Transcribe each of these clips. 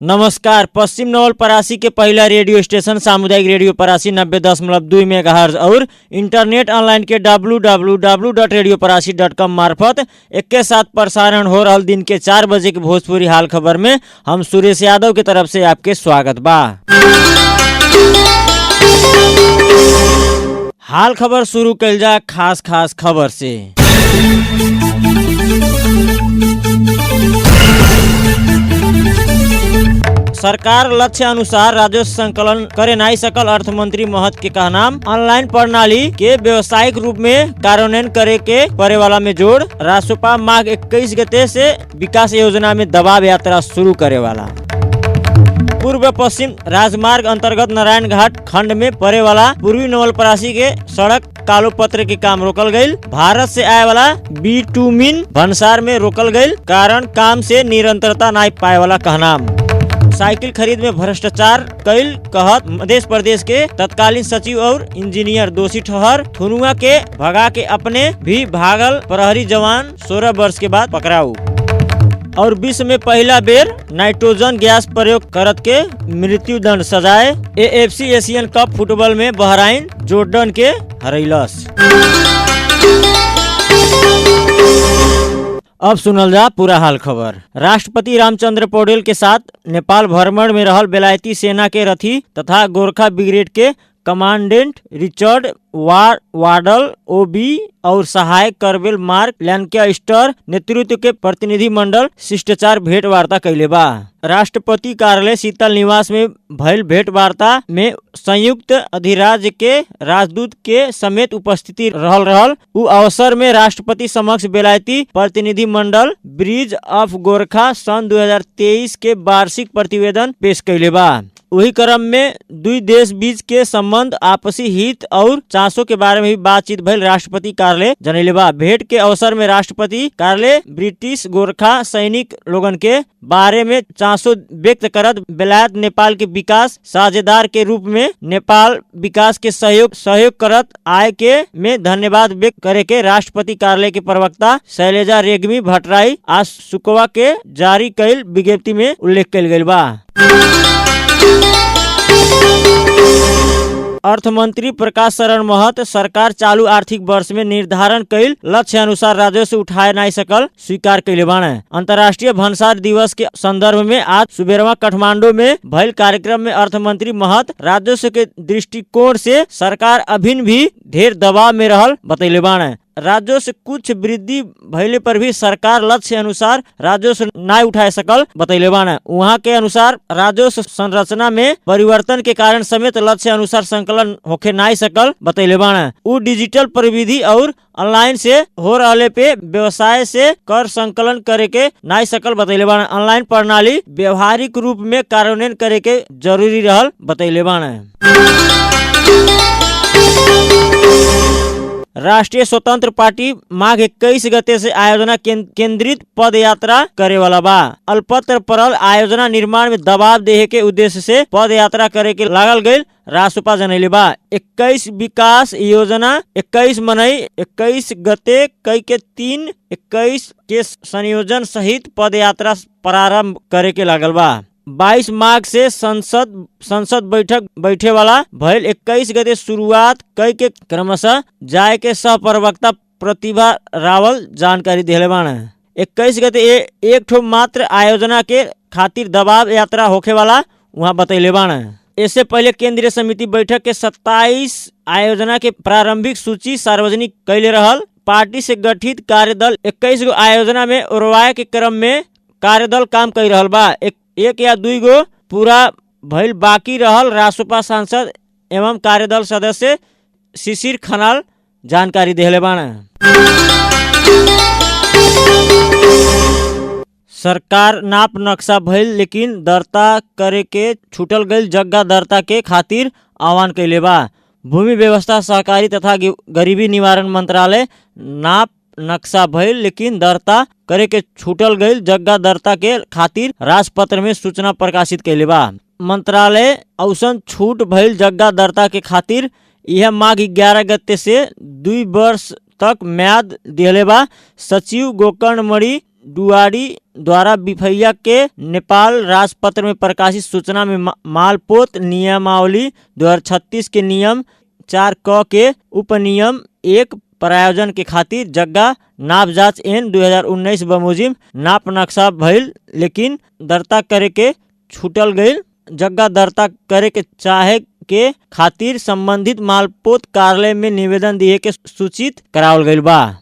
नमस्कार। पश्चिम नवलपरासी के पहला रेडियो स्टेशन सामुदायिक रेडियो परासी 90.2 मेगाहर्ज और इंटरनेट ऑनलाइन के www.radioparaसी.com मार्फत एक के साथ प्रसारण हो रहल दिन के 4 बजे के भोजपुरी हाल खबर में हम सुरेश यादव के तरफ से आपके स्वागत बा। हाल खबर शुरू कइल जा खास खबर से। सरकार लक्ष्य अनुसार राजस्व संकलन करे नहीं सकल। अर्थ मंत्री महत के कहनाम ऑनलाइन प्रणाली के व्यवसायिक रूप में कार्यान्वयन करे के परे वाला में जोड़। रासोपा माघ 21 गते से विकास योजना में दबाव यात्रा शुरू करे वाला। पूर्व पश्चिम राजमार्ग अंतर्गत नारायण घाट खंड में पड़े वाला पूर्वी नवलपरासी के सड़क कालो पत्र के काम रोकल गयी। भारत से आए वाला बिटुमिन भंसार में रोकल गयी कारण काम से निरंतरता नहीं पाए वाला कहनाम। साइकिल खरीद में भ्रष्टाचार कैल कहत मध्य प्रदेश के तत्कालीन सचिव और इंजीनियर दोषी ठहर। थुनुआ के भगा के अपने भी भागल प्रहरी जवान 16 वर्ष के बाद पकड़ाऊ। और विश्व में पहला बेर नाइट्रोजन गैस प्रयोग करत के मृत्यु दंड सजाए। AFC एशियन कप फुटबॉल में बहराइन जोर्डन के हरैलस। अब सुनल जा पूरा हाल खबर। राष्ट्रपति रामचंद्र पौडेल के साथ नेपाल भ्रमण में रहल बेलायती सेना के रथी तथा गोरखा ब्रिगेड के कमांडेंट रिचर्ड वार्डल ओबी और सहायक कर्नल मार्क लैंकेस्टर नेतृत्व के प्रतिनिधि मंडल शिष्टाचार भेंट वार्ता कैले बा। राष्ट्रपति कार्यालय शीतल निवास में भइल भेंट वार्ता में संयुक्त अधिराज्य के राजदूत के समेत उपस्थिति रहल। उ अवसर में राष्ट्रपति समक्ष बेलायती प्रतिनिधि मंडल ब्रिज ऑफ गोरखा सन 2023 के वार्षिक प्रतिवेदन पेश कैले बा। वही क्रम में दुई देश बीच के संबंध, आपसी हित और चांसों के बारे में भी बातचीत भइल राष्ट्रपति कार्यालय जनैले बा। भेंट के अवसर में राष्ट्रपति कार्यालय ब्रिटिश गोरखा सैनिक लोगन के बारे में चांसो व्यक्त करत बेलायत नेपाल के विकास साझेदार के रूप में नेपाल विकास के सहयोग करत आय के में धन्यवाद व्यक्त करे के राष्ट्रपति कार्यालय के प्रवक्ता शैलेजा रेग्मी भट्टराई आज शुक्रवार के जारी कैल विज्ञप्ति में उल्लेख कैल गइल बा। अर्थ मंत्री प्रकाश शरण महत सरकार चालू आर्थिक वर्ष में निर्धारण कैल लक्ष्य अनुसार राजस्व उठाए नहीं सकल स्वीकार कैले बाणे। अंतर्राष्ट्रीय भंसार दिवस के संदर्भ में आज सुबेरवा काठमांडू में भइल कार्यक्रम में अर्थ मंत्री महत राजस्व के दृष्टिकोण से सरकार अभिन भी ढेर दबाव में रहल बतैले बाणे। राजस्व कुछ वृद्धि भइले पर भी सरकार लक्ष्य अनुसार राजस्व नहीं उठाए सकल बतैले बाणे। वहाँ के अनुसार राजस्व संरचना में परिवर्तन के कारण समेत लक्ष्य अनुसार संकलन होके नहीं सकल बतैले बाणे। उ डिजिटल प्रविधि और ऑनलाइन से हो रहले पे व्यवसाय से कर संकलन करे के नहीं सकल बतैले बाणे। ऑनलाइन प्रणाली व्यवहारिक रूप में कार्यान्वयन करे के जरूरी रहल बतैले बाणे। राष्ट्रीय स्वतंत्र पार्टी माघ 21 गते से आयोजना केंद्रित पद यात्रा करे वाला बा। अल्पत्र परल आयोजना निर्माण में दबाव देहे के उद्देश्य से पद यात्रा करे के लागल गईल रासोपा जनैले बा। 21 विकास योजना 21 मई 21 गते कई के 3-21 के संयोजन सहित पद यात्रा प्रारंभ करे के लागल बा। 22 मार्च से संसद बैठे वाला भइल 21 गते शुरुआत कई के क्रमशः जाय के सह प्रवक्ता प्रतिभा रावल जानकारी दिले बाणे। 21 गते एक ठो मात्र आयोजना के खातिर दबाव यात्रा होखे वाला वहाँ बतैले बाणे। इससे पहले केंद्रीय समिति बैठक के 27 आयोजना के प्रारंभिक सूची सार्वजनिक कैले रहल। पार्टी से गठित कार्यदल 21 गो आयोजना में उड़वाए के क्रम में कार्यदल काम कर रहल बा। एक या 2 गो पूरा भइल बाकी रहल। रासोपा सांसद एवं कार्यदल सदस्य शिशिर खनाल जानकारी देले बाणे। सरकार नाप नक्शा भइल लेकिन दर्ता करे के छूटल गईल जगह दर्ता के खातिर आह्वान कैले बा। भूमि व्यवस्था सहकारी तथा गरीबी निवारण मंत्रालय नाप नक्शा भइल लेकिन दर्ता करे के छूटल गईल जगह दर्ता के खातिर राजपत्र में सूचना प्रकाशित कैले बा। मंत्रालय औसन छूट भइल जगह दर्ता के खातिर यह माघ 11 गते से 2 वर्ष तक म्याद दिले बा। सचिव गोकर्ण मणि डुआडी द्वारा बिफैया के नेपाल राजपत्र में प्रकाशित सूचना में मालपोत नियमावली 2036 के नियम 4 क के उपनियम 1 प्रायोजन के खातिर जगह नाप जांच एन 2019 बमोजिम नाप नक्शा भइल, लेकिन दर्ता करे के छूटल गईल। जगह दर्ता करे के चाहे के खातिर संबंधित मालपोत कार्यालय में निवेदन दिए के सूचित करावल गईल बा।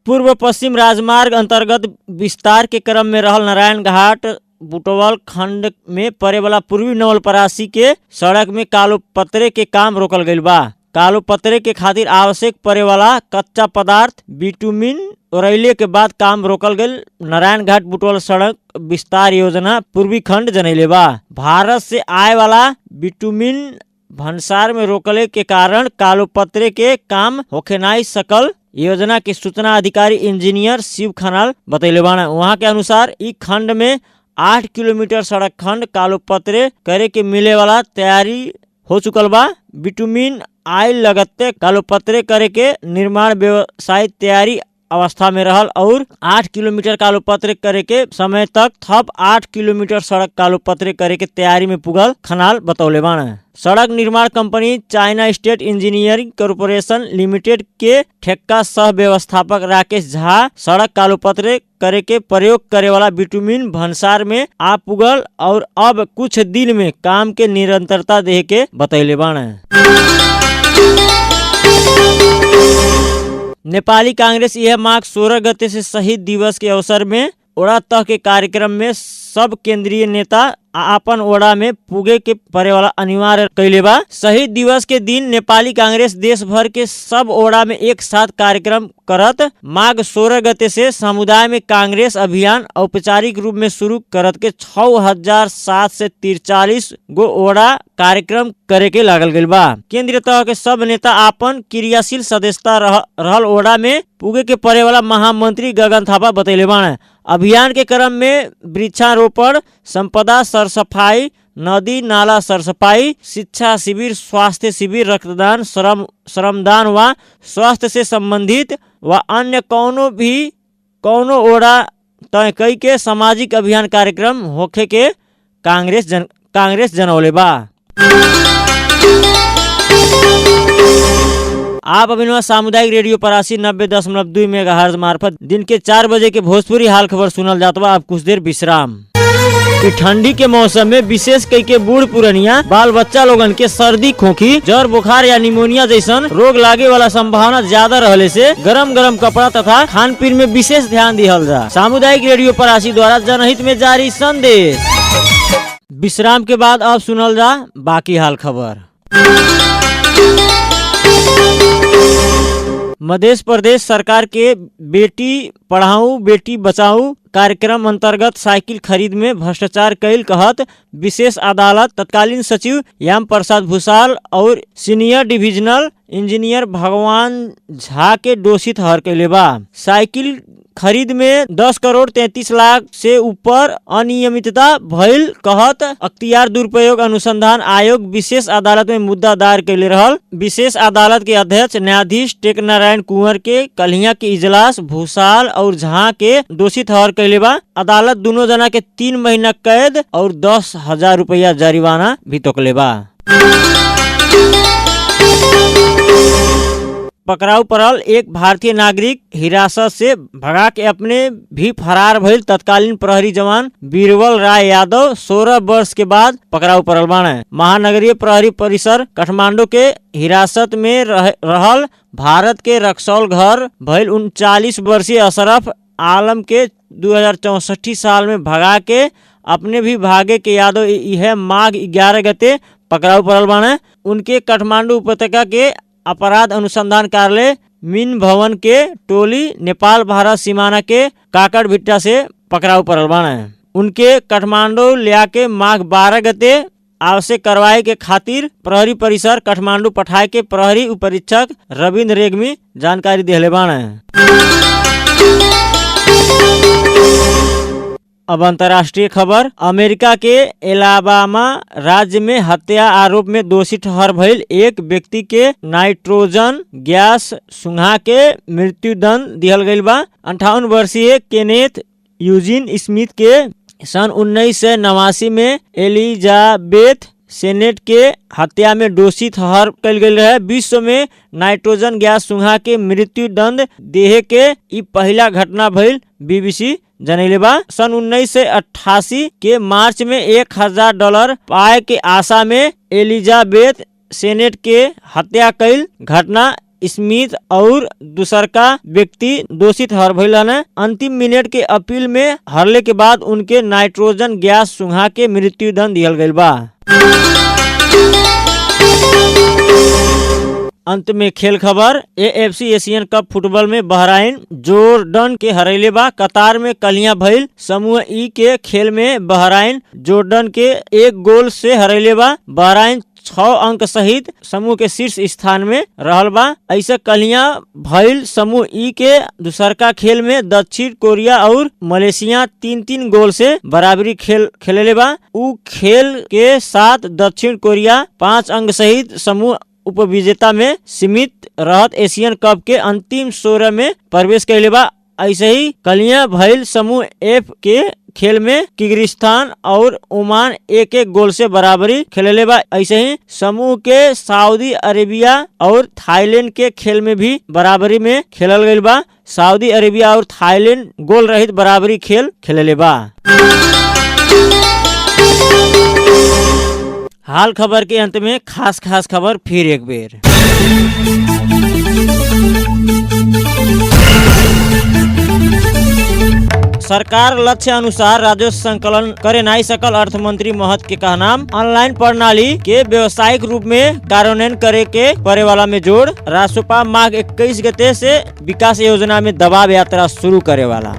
पूर्व पश्चिम राजमार्ग अंतर्गत विस्तार के क्रम में रहल नारायण घाट बुटवल खंड में पड़े वाला पूर्वी नवलपरासी के सड़क में कालो पत्रे के काम रोकल गईल बा। कालो पत्रे के खातिर आवश्यक पड़े वाला कच्चा पदार्थ बिटुमिन ओरैले के बाद काम रोकल गईल। नारायण घाट बुटवल सड़क विस्तार योजना पूर्वी खंड जनैले बा। भारत से आए वाला बिटुमिन भंसार में रोकले के कारण कालो पत्रे के काम होखे नहीं सकल। योजना के सूचना अधिकारी इंजीनियर शिव खनाल बतैले बाना। वहाँ के अनुसार ई खंड में 8 किलोमीटर सड़क खंड कालो पत्रे करे के मिले वाला तैयारी हो चुकल बा। बिटुमिन आयल लगते कालो पत्रे करे के निर्माण व्यवसाय तैयारी अवस्था में रहल और 8 किलोमीटर कालो पत्रे करे के समय तक थप 8 किलोमीटर सड़क कालो पत्रे करे के तैयारी में पुगल खनाल बतौले बाना। सड़क निर्माण company China estate engineering corporation limited के ठेका सह व्यवस्थापक राकेश झा सड़क कालो पत्रे करे के प्रयोग करे वाला बिटुमिन भंसार में आ पुगल और अब कुछ दिन में काम के निरंतरता दे के बतैले बाना। नेपाली कांग्रेस यह माघ 16 गते से शहीद दिवस के अवसर में ओड़ा तह के कार्यक्रम में सब केंद्रीय नेता आपन ओड़ा में पुगे के पड़े वाला अनिवार्य कैले बा। शहीद दिवस के दिन नेपाली कांग्रेस देश भर के सब ओड़ा में एक साथ कार्यक्रम करत माघ 16 गते से समुदाय में कांग्रेस अभियान औपचारिक रूप में शुरू करत के 6743 गो ओड़ा कार्यक्रम करे के लागल गईल बा। केंद्रीय तह के सब नेता आपन क्रियाशील सदस्यता रहल ओड़ा में पुगे के पड़े वाला महामंत्री गगन थापा बतैले बाना। अभियान के क्रम में वृक्षारोपण, संपदा सरसफाई, नदी नाला सरसफाई, शिक्षा शिविर, स्वास्थ्य शिविर, रक्तदान, श्रमदान व स्वास्थ्य से संबंधित व अन्य कौनो ओड़ा तय कई के सामाजिक अभियान कार्यक्रम होखे के कांग्रेस जनौले बा। आप अभी सामुदायिक रेडियो परासी 90.2 मेगाहर्ट्ज मार्फत दिन के 4 बजे के भोजपुरी हाल खबर सुनल जात बा। आप कुछ देर विश्राम। ठंडी के मौसम में विशेष कई के बूढ़ पुरनिया बाल बच्चा लोगन के सर्दी, खोखी, जर, बुखार या निमोनिया जैसन रोग लागे वाला संभावना ज्यादा रहले से गरम गरम कपड़ा तथा खान पीन में विशेष ध्यान दिहल जा। सामुदायिक रेडियो परासी द्वारा जनहित में जारी संदेश। विश्राम के बाद अब सुनल जा बाकी हाल खबर। मध्य प्रदेश सरकार के बेटी पढ़ाऊं बेटी बचाऊं कार्यक्रम अंतर्गत साइकिल खरीद में भ्रष्टाचार कैल कहत विशेष अदालत तत्कालीन सचिव याम प्रसाद भूषाल और सीनियर डिविजनल इंजीनियर भगवान झा के दोषी ठहर कैले बा। साइकिल खरीद में 10 करोड़ 33 लाख से ऊपर अनियमितता भइल कहत अख्तियार दुरुपयोग अनुसंधान आयोग विशेष अदालत में मुद्दा दायर कैले रहल। विशेष अदालत के अध्यक्ष न्यायाधीश टेक नारायण कुंवर के कलिया के इजलास भूषाल और झा के दोषी ठहर कैले बा। अदालत दोनों जना के 3 महीना कैद और 10,000 रुपया जरिमाना भी तोकले बा। पकड़ाऊ पड़ल एक भारतीय नागरिक हिरासत से भगा के अपने भी फरार भइल तत्कालीन प्रहरी जवान बीरबल राय यादव 16 वर्ष के बाद पकड़ाऊ पड़ल बाने। महानगरीय प्रहरी परिसर काठमांडू के हिरासत में रहल भारत के रक्सौल घर भइल 39 वर्षीय अशरफ आलम के 2064 साल में भगा के अपने भी भागे के यादव यह माघ 11 गते पकड़ाऊ पड़ल बाने। उनके काठमांडू उपत्यका के अपराध अनुसंधान कार्यालय मीन भवन के टोली नेपाल भारत सीमाना के काकड़ भिट्टा से पकड़ाऊ पड़ल बाने। उनके काठमांडू लिया के माघ 12 गते आवश्यक कार्रवाई के खातिर प्रहरी परिसर काठमांडू पठाए के प्रहरी उपरीक्षक रविंद्र रेग्मी जानकारी दिले बाने। अब अंतर्राष्ट्रीय खबर। अमेरिका के एलाबामा राज्य में हत्या आरोप में दोषी ठहर भइल एक व्यक्ति के नाइट्रोजन गैस सुंघा के मृत्युदंड दिहल गइल बा। 58 वर्षीय केनेथ यूजिन स्मिथ के सन 1989 में एलिजाबेथ सेनेट के हत्या में दोषी ठहर कल गई रहे। विश्व में नाइट्रोजन गैस सुंघा के मृत्यु दंड देहे के ई पहला घटना भइल बीबीसी जनैले बा। सन 1988 के मार्च में $1000 पाए के आशा में एलिजाबेथ सेनेट के हत्या कईल घटना स्मिथ और दूसरका व्यक्ति दोषी ठहर भइल हन। अंतिम मिनट के अपील में हारले के बाद उनके नाइट्रोजन गैस सुंघा के मृत्यु दंड दिहल गइल बा। अंत में खेल खबर। AFC एशियन कप फुटबॉल में बहराइन जोर्डन के हरैले बा। कतार में कलियां भइल समूह ई के खेल में बहराइन जोर्डन के 1 गोल से हरैले बा। बहराइन 6 अंक सहित समूह के शीर्ष स्थान में रहल बा। ऐसे कलियां भइल समूह ई के दूसरका खेल में दक्षिण कोरिया और मलेशिया 3-3 गोल से बराबरी खेलेले बा। उ खेल के साथ दक्षिण कोरिया 5 अंक सहित समूह उपविजेता में सीमित रहत एशियन कप के अंतिम 16 में प्रवेश कैले बा। ऐसे ही कलियां भइल समूह एफ के खेल में किर्गिस्तान और ओमान 1-1 गोल से बराबरी खेलेले बा। ऐसे ही समूह के सऊदी अरेबिया और थाईलैंड के खेल में भी बराबरी में खेलल गइल बा। सऊदी अरेबिया और थाईलैंड गोल रहित बराबरी खेल खेलेले बा। हाल खबर के अंत में खास खबर फिर एक बेर। सरकार लक्ष्य अनुसार राजस्व संकलन करे नहीं सकल। अर्थ मंत्री महत के कहनाम। ऑनलाइन प्रणाली के व्यवसायिक रूप में कार्यान्वयन करे के परे वाला में जोड़। रासुपा माघ 21 गते से विकास योजना में दबाव यात्रा शुरू करे वाला।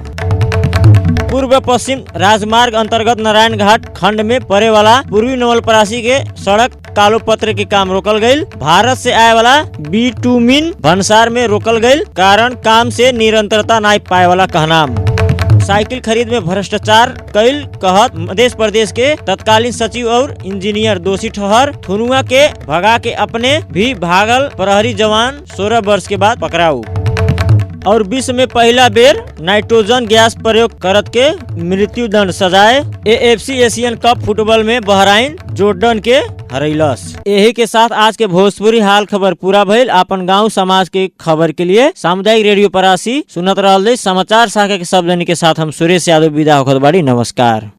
पूर्व पश्चिम राजमार्ग अंतर्गत नारायण घाट खंड में पड़े वाला पूर्वी नवलपरासी के सड़क कालो पत्र के काम रोकल गईल। भारत से आए वाला बिटुमिन भंसार में रोकल गईल कारण काम से निरंतरता नहीं पाए वाला कहनाम। साइकिल खरीद में भ्रष्टाचार कईल कहत मध्य प्रदेश के तत्कालीन सचिव और इंजीनियर दोषी ठहर। थुनुआ के भगा के अपने भी भागल प्रहरी जवान 16 वर्ष के बाद पकड़ाऊ। और विश्व में पहला बेर नाइट्रोजन गैस प्रयोग करत के मृत्यु दंड सजाए। AFC एशियन कप फुटबॉल में बहराइन जोर्डन के हरैलस। यही के साथ आज के भोजपुरी हाल खबर पूरा भइल। अपन गांव समाज के खबर के लिए सामुदायिक रेडियो परासी सुनत रहल समाचार शाखा के शब्द के साथ हम सुरेश यादव विदा होखत बाड़ी। नमस्कार।